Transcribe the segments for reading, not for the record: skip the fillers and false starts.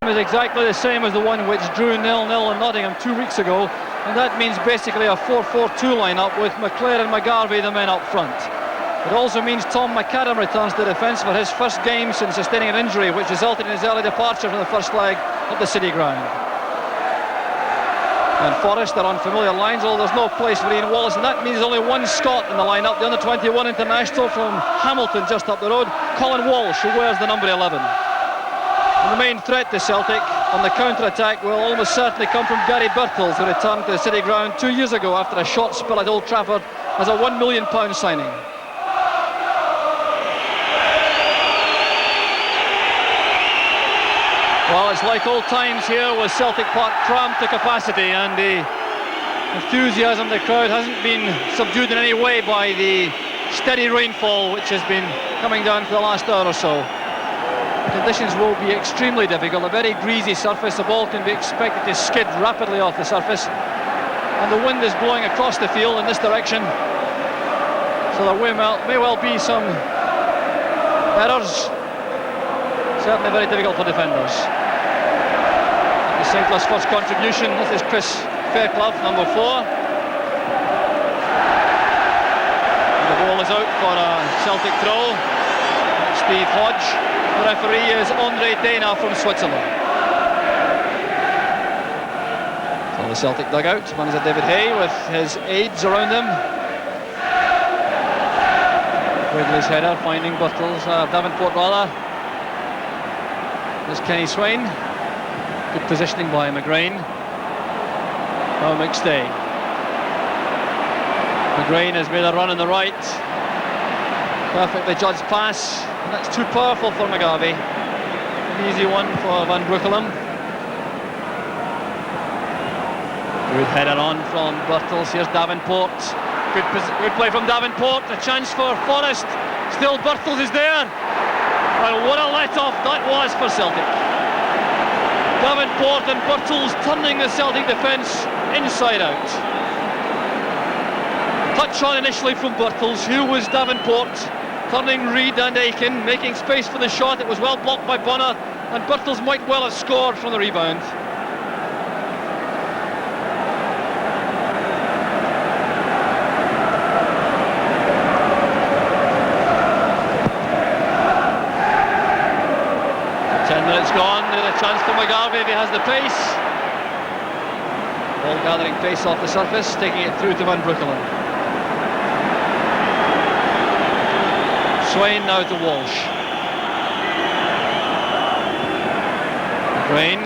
is exactly the same as the one which drew 0-0 in Nottingham 2 weeks ago, and that means basically a 4-4-2 lineup with McClair and McGarvey the men up front. It also means Tom McAdam returns to defence for his first game since sustaining an injury which resulted in his early departure from the first leg at the City Ground. And Forest are on familiar lines, although there's no place for Ian Wallace, and that means there's only one Scot in the lineup, the under-21 international from Hamilton just up the road, Colin Walsh, who wears the number 11. And the main threat to Celtic on the counter-attack will almost certainly come from Gary Birtles, who returned to the City Ground 2 years ago after a short spell at Old Trafford as a £1 million signing. Well, it's like old times here with Celtic Park crammed to capacity, and the enthusiasm of the crowd hasn't been subdued in any way by the steady rainfall which has been coming down for the last hour or so. The conditions will be extremely difficult. A very greasy surface, the ball can be expected to skid rapidly off the surface, and the wind is blowing across the field in this direction, so there may well be some errors. Certainly very difficult for defenders. Sinclair's first contribution. This is Chris Fairclough, number 4. The ball is out for a Celtic throw. Steve Hodge. The referee is Andre Dana from Switzerland. So the Celtic dugout, manager David Hay with his aides around him. Ridley's header finding Birtles, Davenport rather. There's Kenny Swain. Good positioning by McGrain. Now McStay. McGrain has made a run on the right. Perfectly judged pass, and that's too powerful for McGarvey. An easy one for Van Breukelen. Good header on from Birtles. Here's Davenport. Good play from Davenport. A chance for Forest. Still Birtles is there. And what a let-off that was for Celtic. Davenport and Birtles turning the Celtic defence inside out. Touch on initially from Birtles. Who was Davenport? Turning Reid and Aiken, making space for the shot. It was well blocked by Bonner, and Birtles might well have scored from the rebound. It's gone, a chance for McGarvey if he has the pace. Ball gathering pace off the surface, taking it through to Van Breukelen. Swain now to Walsh. McGrain.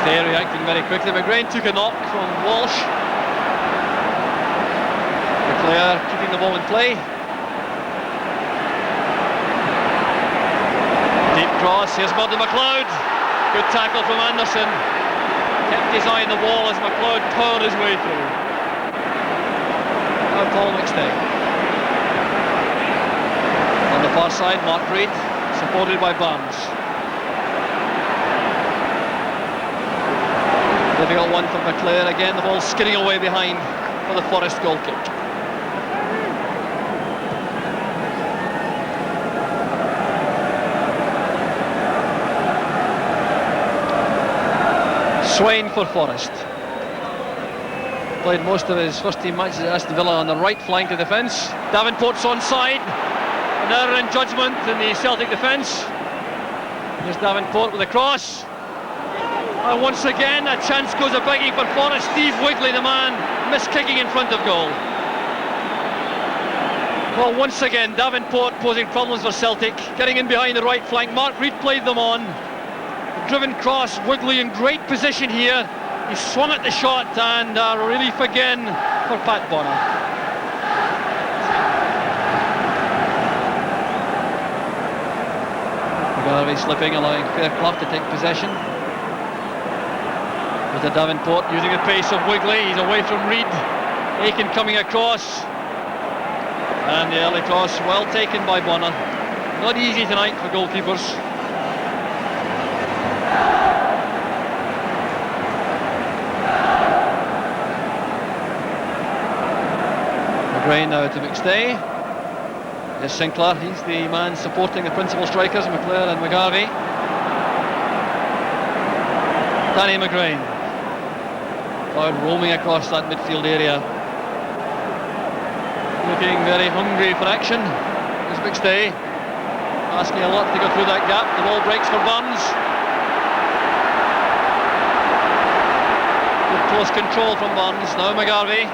Stay reacting very quickly. McGrain took a knock from Walsh. McClair keeping the ball in play. Cross, here's Murdo McLeod. Good tackle from Anderson. Kept his eye on the ball as McLeod powered his way through. Now Paul McStay. On the far side, Mark Reid, supported by Barnes. Difficult one for McClair. Again, the ball skidding away behind for the Forest goal kick. Swain for Forest. Played most of his first team matches at Aston Villa on the right flank of defence. Davenport's onside. An error in judgment in the Celtic defence. Here's Davenport with a cross. And once again a chance goes a-begging for Forest. Steve Wigley, the man, miskicking in front of goal. Well, once again Davenport posing problems for Celtic, getting in behind the right flank. Mark Reid played them on. Driven cross, Wigley in great position here. He swung at the shot, and a relief again for Pat Bonner. McGarvey slipping, allowing Fairclough to take possession. With the Davenport using the pace of Wigley. He's away from Reid. Aiken coming across. And the early cross well taken by Bonner. Not easy tonight for goalkeepers. McGrain now to McStay. There's Sinclair, he's the man supporting the principal strikers, McClair and McGarvey. Danny McGrain. Cloud roaming across that midfield area. Looking very hungry for action. There's McStay. Asking a lot to go through that gap. The ball breaks for Burns. Good close control from Burns. Now McGarvey.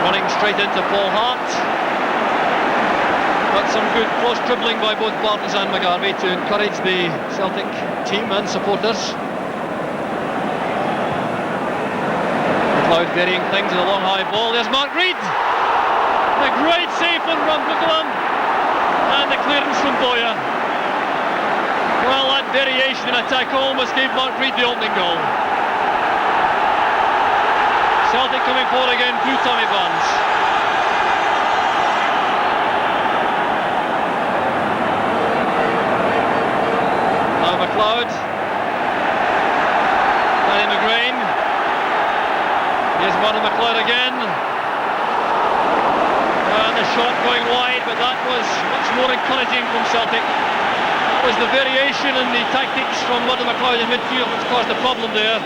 Running straight into Paul Hart. But some good close dribbling by both Burns and McGarvey to encourage the Celtic team and supporters. McLeod varying things with a long high ball. There's Mark Reid. A great save from Brooklyn. And the clearance from Boya. Well, that variation in attack almost gave Mark Reid the opening goal. Celtic coming forward again through Tommy Burns. Now McLeod. Danny McGrain. Here's Martin McLeod again. And the shot going wide, but that was much more encouraging from Celtic. It was the variation in the tactics from Martin McLeod in midfield which caused the problem there.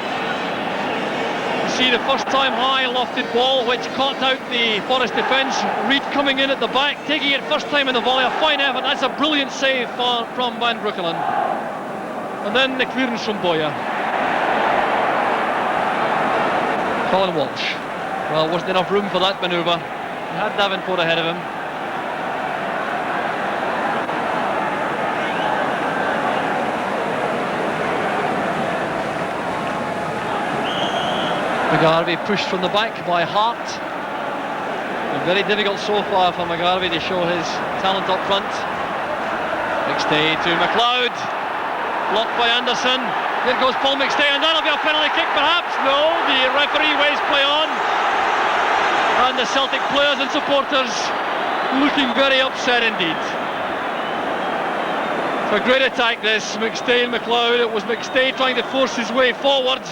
You see the first time high lofted ball which caught out the Forest defence. Reid coming in at the back, taking it first time in the volley. A fine effort. That's a brilliant save from Van Breukelen. And then the clearance from Boya. Colin Walsh. Well, wasn't enough room for that manoeuvre. He had Davenport ahead of him. McGarvey pushed from the back by Hart. Very difficult so far for McGarvey to show his talent up front. McStay to McLeod. Blocked by Anderson. There goes Paul McStay, and that'll be a penalty kick perhaps. No, the referee waves play on. And the Celtic players and supporters looking very upset indeed. It's a great attack this, McStay and McLeod. It was McStay trying to force his way forward.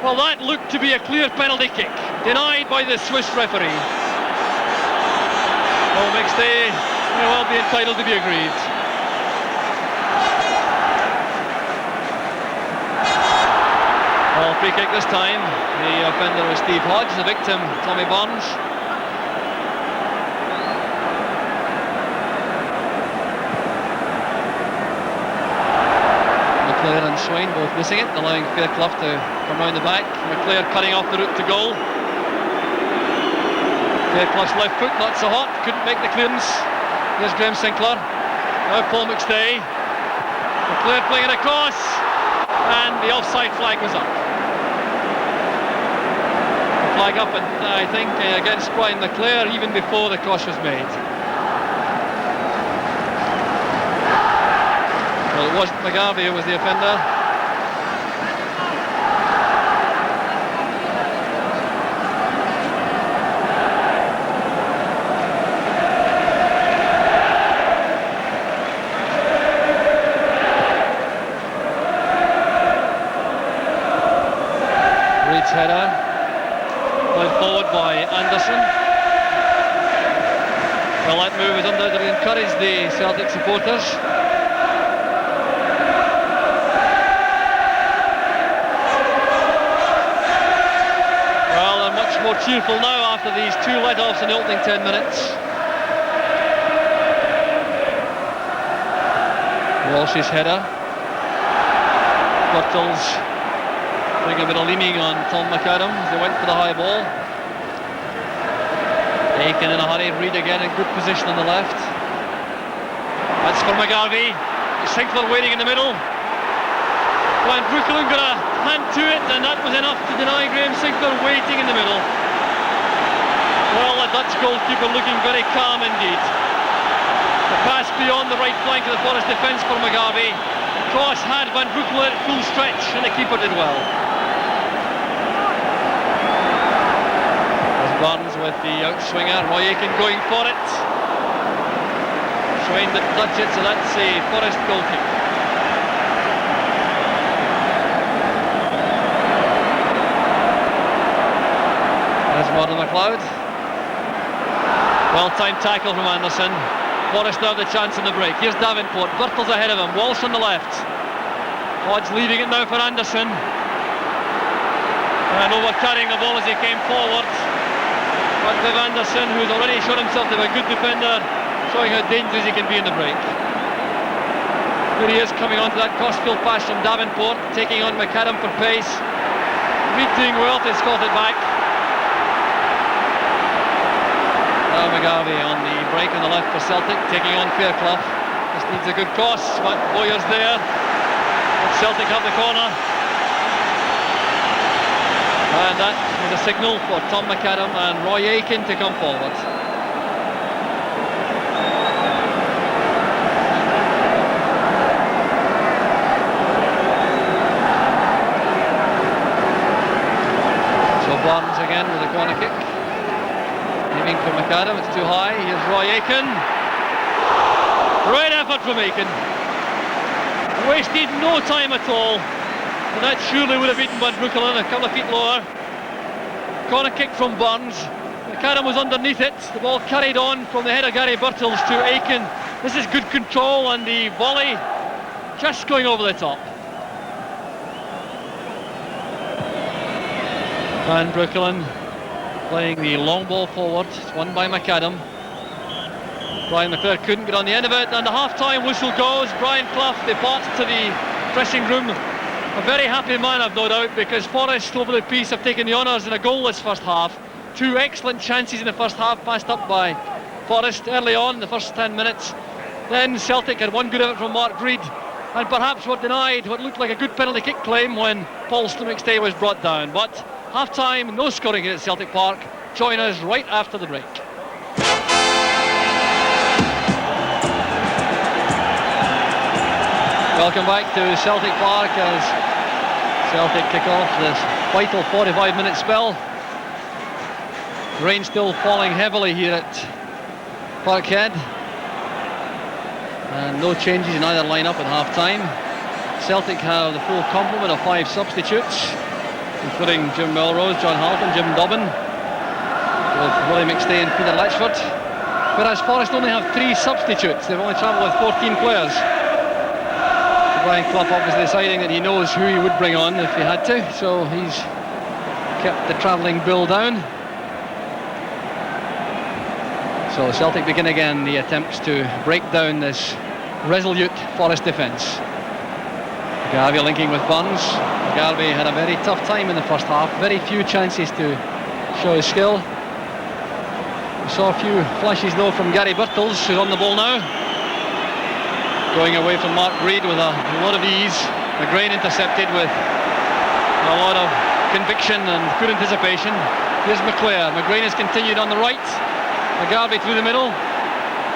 Well, that looked to be a clear penalty kick, denied by the Swiss referee. Oh, McStay may well be entitled to be aggrieved. Well, free kick this time. The offender was Steve Hodge, the victim Tommy Burns. McClair and Swain both missing it, allowing Fairclough to come round the back. McClair cutting off the route to goal. Fairclough's left foot not so hot, couldn't make the clearance. Here's Graham Sinclair. Now Paul McStay. McClair playing it across, and the offside flag was up. Flag up, and I think against Brian McClair even before the cross was made. Well, it wasn't McGarvey who was the offender. Reid's header. Played forward by Anderson. Well, that move has undoubtedly encouraged the Celtic supporters. Well, they're much more cheerful now after these two let-offs in the opening 10 minutes. Walsh's header. Birtles doing a bit of leaning on Tom McAdam as they went for the high ball. Aiken in a hurry. Reid again in good position on the left. That's for McGarvey. Sinclair waiting in the middle. Van Breukelen got a hand to it, and that was enough to deny Graham Sinclair waiting in the middle. Well, the Dutch goalkeeper looking very calm indeed. The pass beyond the right flank of the Forest defence for McGarvey. The cross had Van Breukelen at full stretch, and the keeper did well. Burns with the outswinger, Roy Aiken going for it. Swain didn't touch it, so that's a Forest goal kick. There's Martin McLeod. Well-timed tackle from Anderson. Forrest now the chance in the break. Here's Davenport, Birtles ahead of him, Walsh on the left. Hodge leaving it now for Anderson. And over-carrying the ball as he came forward. But Viv Anderson, who's already shown himself to be a good defender, showing how dangerous he can be in the break. Here he is coming onto that crossfield pass from Davenport, taking on McAdam for pace. Reid doing well to escort it back. Now McGarvey on the break on the left for Celtic, taking on Fairclough. This needs a good cross, but Boyer's there. But Celtic have the corner. And that is a signal for Tom McAdam and Roy Aitken to come forward. So Barnes again with a corner kick. Aiming for McAdam, it's too high. Here's Roy Aitken. Great effort from Aitken. Wasted no time at all. And that surely would have beaten Van Breukelen a couple of feet lower. Corner kick from Barnes. McAdam was underneath it. The ball carried on from the head of Gary Birtles to Aitken. This is good control, and the volley just going over the top. Van Breukelen playing the long ball forward. It's won by McAdam. Brian McClare couldn't get on the end of it, and the half-time whistle goes. Brian Clough departs to the dressing room. A very happy man, I've no doubt, because Forrest over the piece have taken the honours in a goalless first half. Two excellent chances in the first half, passed up by Forrest early on in the first 10 minutes. Then Celtic had one good effort from Mark Reid, and perhaps were denied what looked like a good penalty kick claim when Paul McStay was brought down. But half-time, no scoring here at Celtic Park. Join us right after the break. Welcome back to Celtic Park as Celtic kick off this vital 45-minute spell. Rain still falling heavily here at Parkhead, and no changes in either lineup at half-time. Celtic have the full complement of 5 substitutes, including Jim Melrose, John Halton, Jim Dobbin, with Willie McStay and Peter Letchford. Whereas Forrest only have 3 substitutes. They've only travelled with 14 players. Brian Clough obviously deciding that he knows who he would bring on if he had to, so he's kept the travelling bill down. So Celtic begin again the attempts to break down this resolute Forest defence. McGarvey linking with Burns. McGarvey had a very tough time in the first half, very few chances to show his skill. We saw a few flashes though from Gary Birtles, who's on the ball now. Going away from Mark Reid with a lot of ease. McGrain intercepted with a lot of conviction and good anticipation. Here's McClare. McGrain has continued on the right. McGarvey through the middle.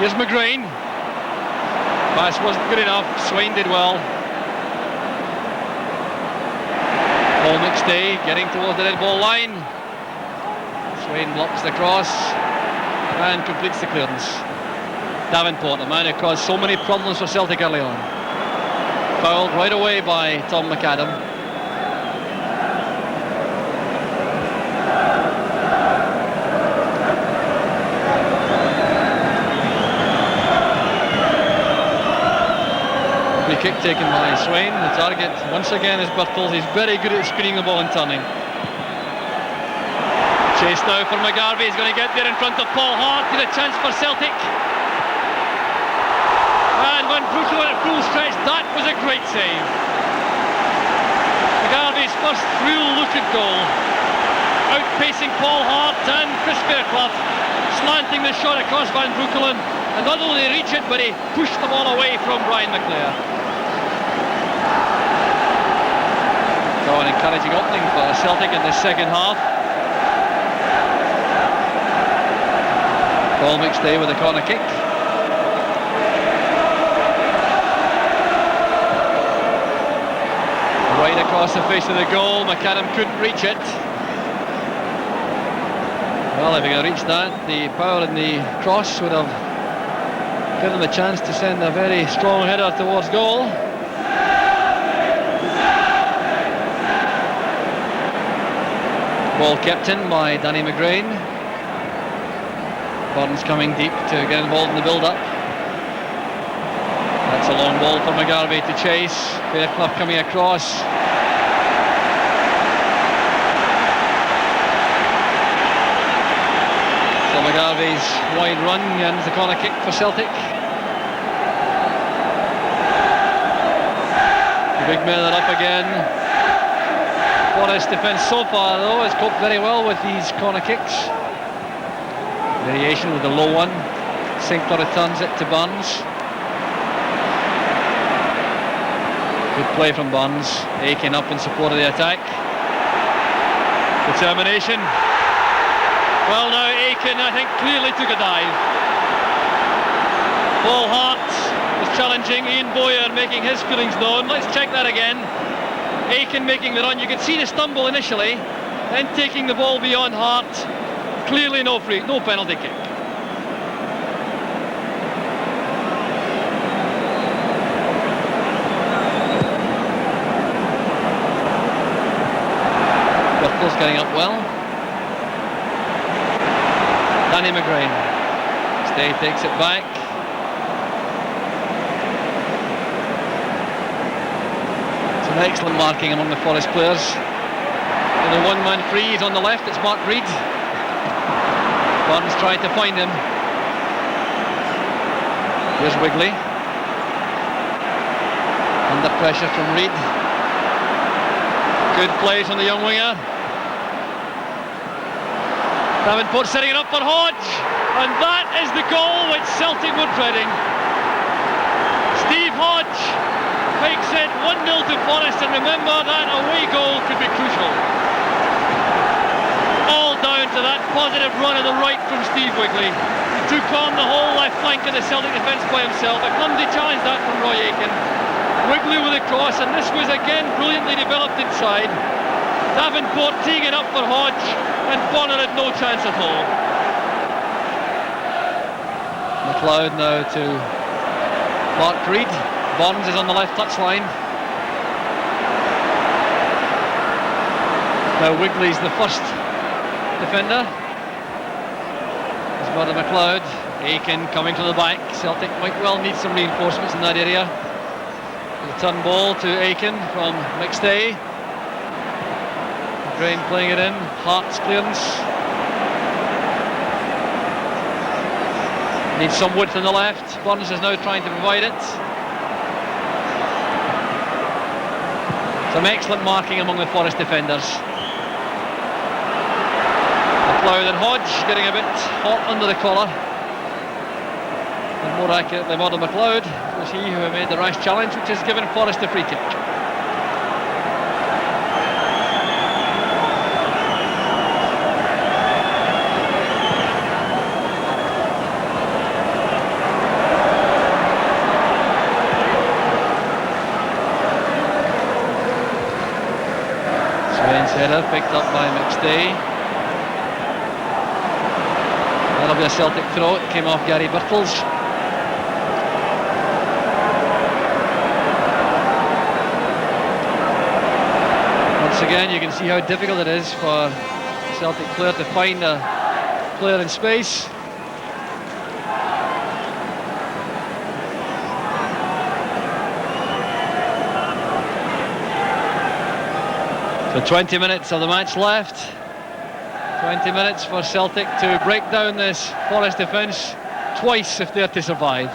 Here's McGrain. Pass wasn't good enough. Swain did well. Paul McStay getting towards the dead ball line. Swain blocks the cross and completes the clearance. Davenport, the man who caused so many problems for Celtic early on. Fouled right away by Tom McAdam. Free kick taken by Swain. The target once again is Birtles. He's very good at screening the ball and turning. Chase now for McGarvey. He's going to get there in front of Paul Hart. Get a chance for Celtic. And Van Breukelen at full stretch, that was a great save. McGarvey's first real look at goal. Outpacing Paul Hart and Chris Fairclough, slanting the shot across Van Breukelen, and not only reach it, but he pushed the ball away from Brian McClare. So an encouraging opening for Celtic in the second half. Paul McStay with a corner kick. Right across the face of the goal. McAdam couldn't reach it. Well, if he had reached that, the power in the cross would have given him a chance to send a very strong header towards goal. Ball kept in by Danny McGrain. Burns coming deep to get involved in the build-up. That's a long ball for McGarvey to chase. Fairclough coming across. So McGarvey's wide run and the corner kick for Celtic. The big men are up again. Forest defence so far though has coped very well with these corner kicks. Variation with the low one. Sinclair returns it to Burns. Good play from Burns. Aiken up in support of the attack. Determination. Well now Aiken I think clearly took a dive. Paul Hart was challenging. Ian Bowyer making his feelings known. Let's check that again. Aiken making the run. You could see the stumble initially, then taking the ball beyond Hart. Clearly no penalty kick. Birtles getting up well. Danny McGrain. Stay takes it back. Some excellent marking among the Forest players. And the one-man free is on the left. It's Mark Reid. Burns tried to find him. Here's Wigley. Under pressure from Reid. Good plays on the young winger. Davenport setting it up for Hodge. And that is the goal which Celtic were dreading. Steve Hodge makes it 1-0 to Forest, and remember that away goal could be crucial. All down to that positive run on the right from Steve Wigley. He took on the whole left flank of the Celtic defence by himself. A clumsy challenge that from Roy Aiken. Wigley with a cross, and this was again brilliantly developed inside. Davenport teeing it up for Hodge, and Bonner had no chance at all. McLeod now to Mark Reid. Burns is on the left touchline. Now Wigley's the first defender. There's Brother McLeod. Aiken coming to the back. Celtic might well need some reinforcements in that area. The turn ball to Aiken from McStay. Drain playing it in. Hart's clearance. Needs some width on the left. Burns is now trying to provide it. Some excellent marking among the Forest defenders. McLeod and Hodge getting a bit hot under the collar. And more accurately, Murdo McLeod was he who made the rash challenge, which has given Forest a free kick. Header picked up by McStay. That'll be a Celtic throw. It came off Gary Birtles. Once again, you can see how difficult it is for a Celtic player to find a player in space. So 20 minutes of the match left. 20 minutes for Celtic to break down this Forest defence twice if they're to survive.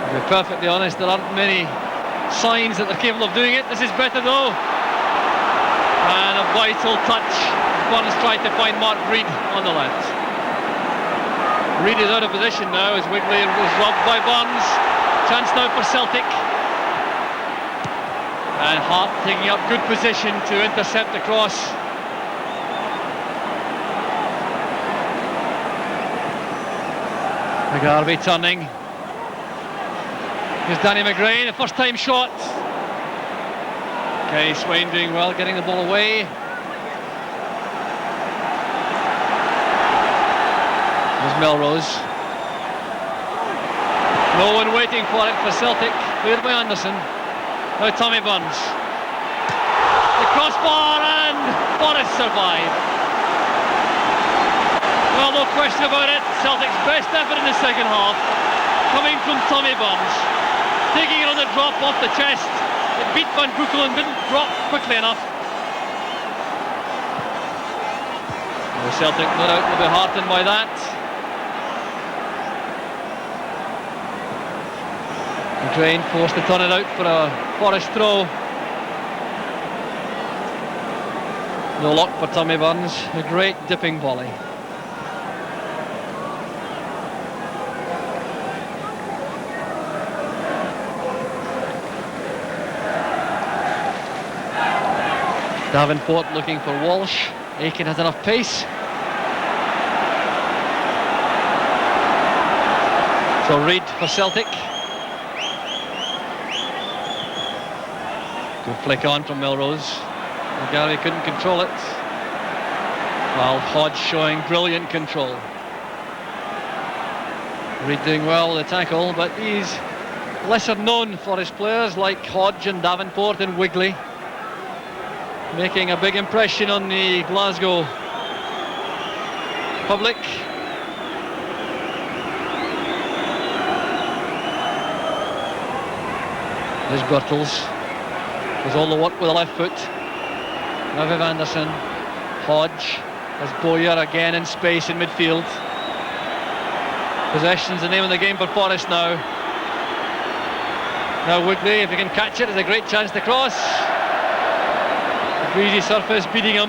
To be perfectly honest, there aren't many signs that they're capable of doing it. This is better though. And a vital touch. Burns tried to find Mark Reid on the left. Reid is out of position now as Wigley was robbed by Burns. Chance now for Celtic. And Hart taking up good position to intercept the cross. McGarvey turning. Here's Danny McGrain, a first time shot. Okay, Swain doing well, getting the ball away. There's Melrose. No one waiting for it for Celtic, cleared by Anderson. Now Tommy Burns. The crossbar, and Forest survive. Well, no question about it. Celtic's best effort in the second half, coming from Tommy Burns. Taking it on the drop off the chest. It beat Van Breukelen, didn't drop quickly enough. The Celtic no doubt will be heartened by that. McGrain forced to turn it out for a Forest throw. No luck for Tommy Burns. A great dipping volley. Davenport looking for Walsh. Aiken has enough pace. So Reid for Celtic. Good flick on from Melrose. Gary couldn't control it. While Hodge showing brilliant control. Reid doing well with the tackle, but these lesser known Forest players like Hodge and Davenport and Wigley making a big impression on the Glasgow public. There's Birtles. Does all the work with the left foot. Raviv Anderson. Hodge. There's Bowyer again in space in midfield. Possession's the name of the game for Forest now. Now Wigley, if he can catch it, has a great chance to cross. Greasy surface beating him.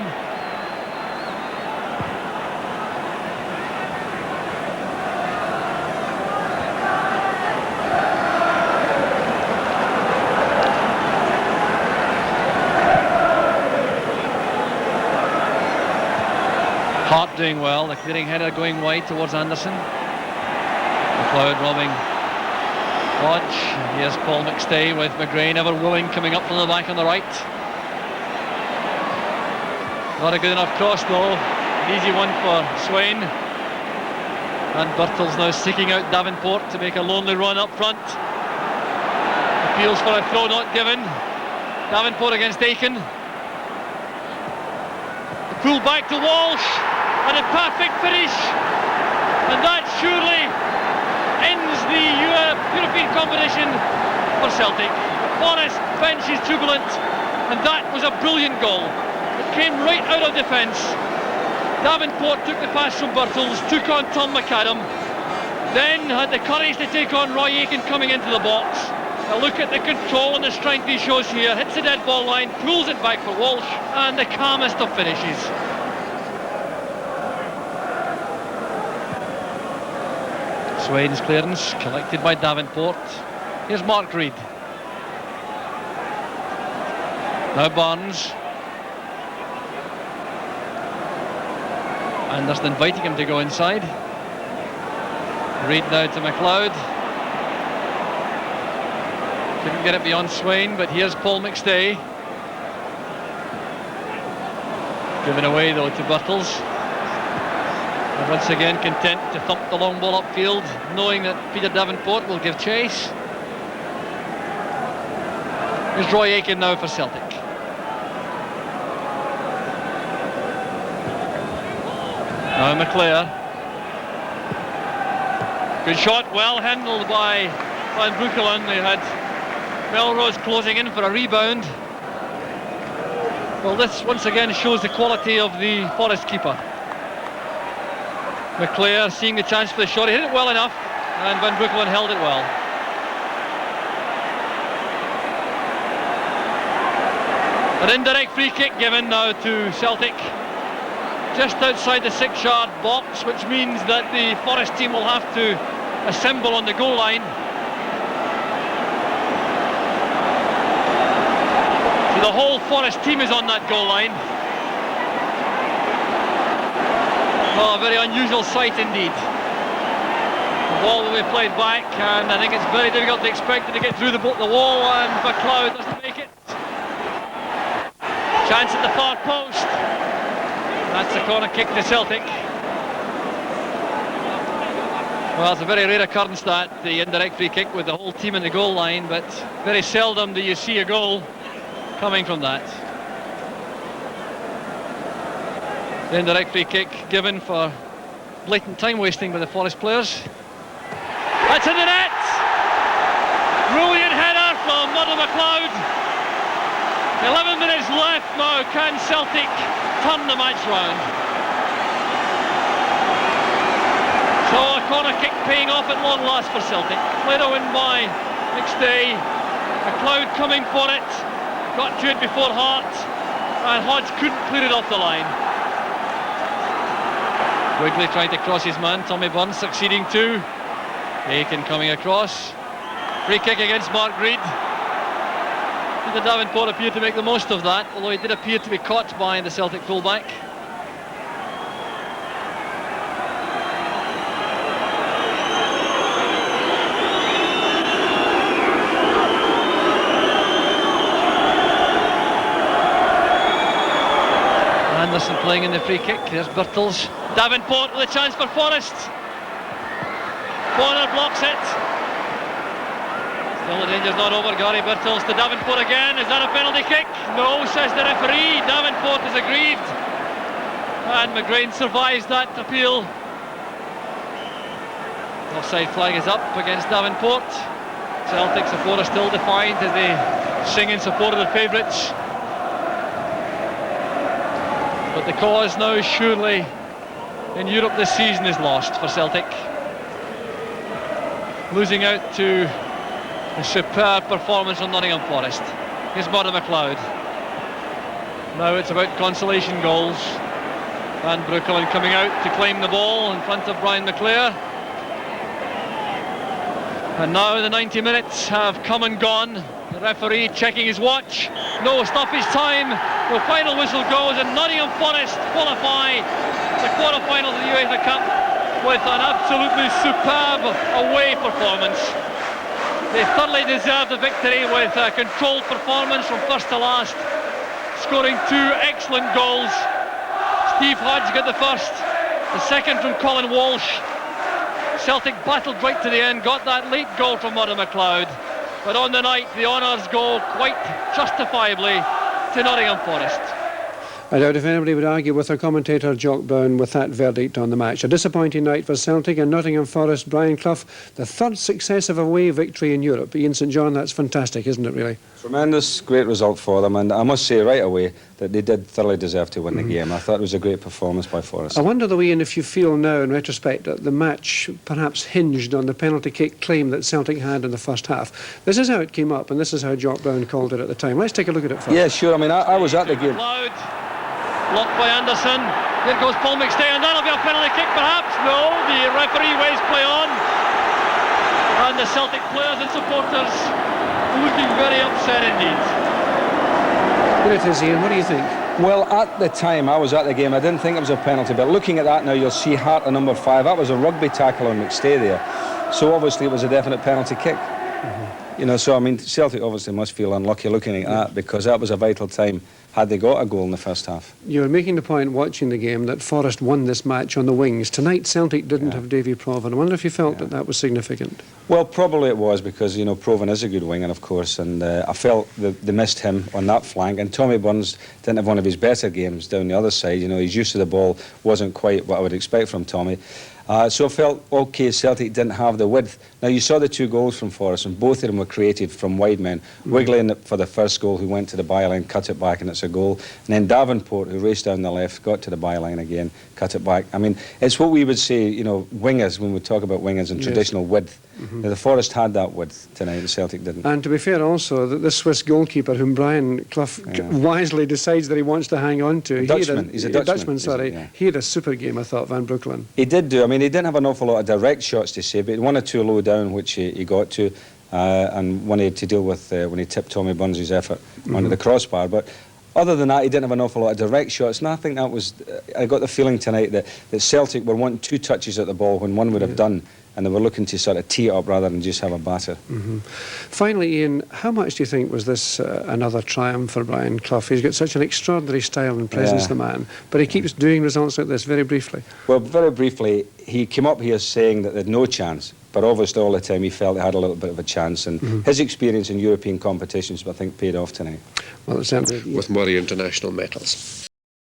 Hart doing well, the clearing header going wide towards Anderson. McLeod robbing Hodge. Here's Paul McStay with McGrain ever willing coming up from the back on the right. Not a good enough cross though. An easy one for Swain. And Birtles now seeking out Davenport to make a lonely run up front. Appeals for a throw not given. Davenport against Aiken. The pull back to Walsh. And a perfect finish. And that surely ends the European competition for Celtic. Forest bench is jubilant. And that was a brilliant goal. It came right out of defence. Davenport took the pass from Birtles, took on Tom McAdam, then had the courage to take on Roy Aiken coming into the box. A look at the control and the strength he shows here. Hits the dead ball line, pulls it back for Walsh, and the calmest of finishes. Swain's clearance, collected by Davenport. Here's Mark Reid. Now Barnes. Anderson inviting him to go inside. Reid now to McLeod. Couldn't get it beyond Swain, but here's Paul McStay. Given away though to Birtles. And once again content to thump the long ball upfield, knowing that Peter Davenport will give chase. Here's Roy Aiken now for Celtic. Now McClare. Good shot, well handled by Van Breukelen. They had Melrose closing in for a rebound. Well, this once again shows the quality of the Forest keeper. McClare seeing the chance for the shot. He hit it well enough, and Van Breukelen held it well. An indirect free kick given now to Celtic. Just outside the 6-yard box, which means that the Forest team will have to assemble on the goal line. So the whole Forest team is on that goal line. Oh, a very unusual sight indeed. The ball will be played back, and I think it's very difficult to expect it to get through the wall, and McLeod doesn't make it. Chance at the far post. That's a corner kick to Celtic. Well, it's a very rare occurrence that, the indirect free kick with the whole team in the goal line, but very seldom do you see a goal coming from that. The indirect free kick given for blatant time wasting by the Forest players. That's in the net! Brilliant header from Murdo McLeod. 11 minutes left now. Can Celtic turn the match round? So a corner kick paying off at long last for Celtic. Played a win by McStay. McLeod coming for it. Got to it before Hart. And Hodge couldn't clear it off the line. Quigley trying to cross his man. Tommy Burns succeeding too. Aiken coming across. Free kick against Mark Reid. Peter Davenport appeared to make the most of that, although he did appear to be caught by the Celtic fullback. Anderson playing in the free kick. There's Birtles. Davenport with a chance for Forest. Bonner blocks it. Still the danger's not over. Gary Birtles to Davenport again. Is that a penalty kick? No, says the referee. Davenport is aggrieved. And McGrain survives that appeal. Offside flag is up against Davenport. Celtic supporters still defiant as they sing in support of their favourites. But the cause now surely in Europe this season is lost for Celtic. Losing out to a superb performance from Nottingham Forest. Here's Murdo McLeod. Now it's about consolation goals. Van Breukelen coming out to claim the ball in front of Brian McClair. And now the 90 minutes have come and gone. The referee checking his watch. No stoppage time. The final whistle goes and Nottingham Forest qualify the quarter-finals of the UEFA Cup with an absolutely superb away performance. They thoroughly deserved the victory with a controlled performance from first to last, scoring two excellent goals. Steve Hodge got the first, the second from Colin Walsh. Celtic battled right to the end, got that late goal from Murdo McLeod, but on the night the honours go quite justifiably to Nottingham Forest. I doubt if anybody would argue with our commentator Jock Brown with that verdict on the match. A disappointing night for Celtic and Nottingham Forest. Brian Clough, the third successive away victory in Europe. Ian St John, that's fantastic, isn't it, really? Tremendous, great result for them, and I must say right away that they did thoroughly deserve to win the game. I thought it was a great performance by Forest. I wonder, though, Ian, if you feel now, in retrospect, that the match perhaps hinged on the penalty kick claim that Celtic had in the first half. This is how it came up, and this is how Jock Brown called it at the time. Let's take a look at it first. Yeah, sure. I mean, I was at the game. Blocked by Anderson. Here goes Paul McStay, and that'll be a penalty kick perhaps. No, the referee waves play on. And the Celtic players and supporters looking very upset indeed. Here it is, Ian, what do you think? Well, at the time I was at the game, I didn't think it was a penalty, but looking at that now, you'll see Hart at number 5. That was a rugby tackle on McStay there. So obviously it was a definite penalty kick. You know, so I mean, Celtic obviously must feel unlucky looking at that, because that was a vital time had they got a goal in the first half. You were making the point watching the game that Forest won this match on the wings. Tonight Celtic didn't have Davy Provan. I wonder if you felt that was significant. Well, probably it was, because, you know, Provan is a good winger, of course, and I felt that they missed him on that flank, and Tommy Burns didn't have one of his better games down the other side. You know, his use of the ball wasn't quite what I would expect from Tommy. So I felt, OK, Celtic didn't have the width. Now, you saw the two goals from Forest, and both of them were created from wide men. Wigley for the first goal, who went to the byline, cut it back, and it's a goal. And then Davenport, who raced down the left, got to the byline again, cut it back. I mean, it's what we would say, you know, wingers, when we talk about wingers and traditional width. Now, the Forest had that width tonight, the Celtic didn't. And to be fair also, that this Swiss goalkeeper, whom Brian Clough wisely decides that he wants to hang on to. He's a Dutchman. He had a super game, I thought, Van Breukelen. He did do. I mean, he didn't have an awful lot of direct shots to say, but one or two low down, which he got to, and one he had to deal with when he tipped Tommy Burns' effort onto the crossbar. But other than that, he didn't have an awful lot of direct shots, and I think that was... I got the feeling tonight that Celtic were wanting 2 touches at the ball when one would have done, and they were looking to sort of tee it up rather than just have a batter. Finally, Ian, how much do you think was this another triumph for Brian Clough? He's got such an extraordinary style and presence, the man, but he keeps doing results like this. Very briefly. Well, very briefly, he came up here saying that they had no chance, but obviously all the time he felt he had a little bit of a chance, and his experience in European competitions, I think, paid off tonight. Well, it's with more international medals.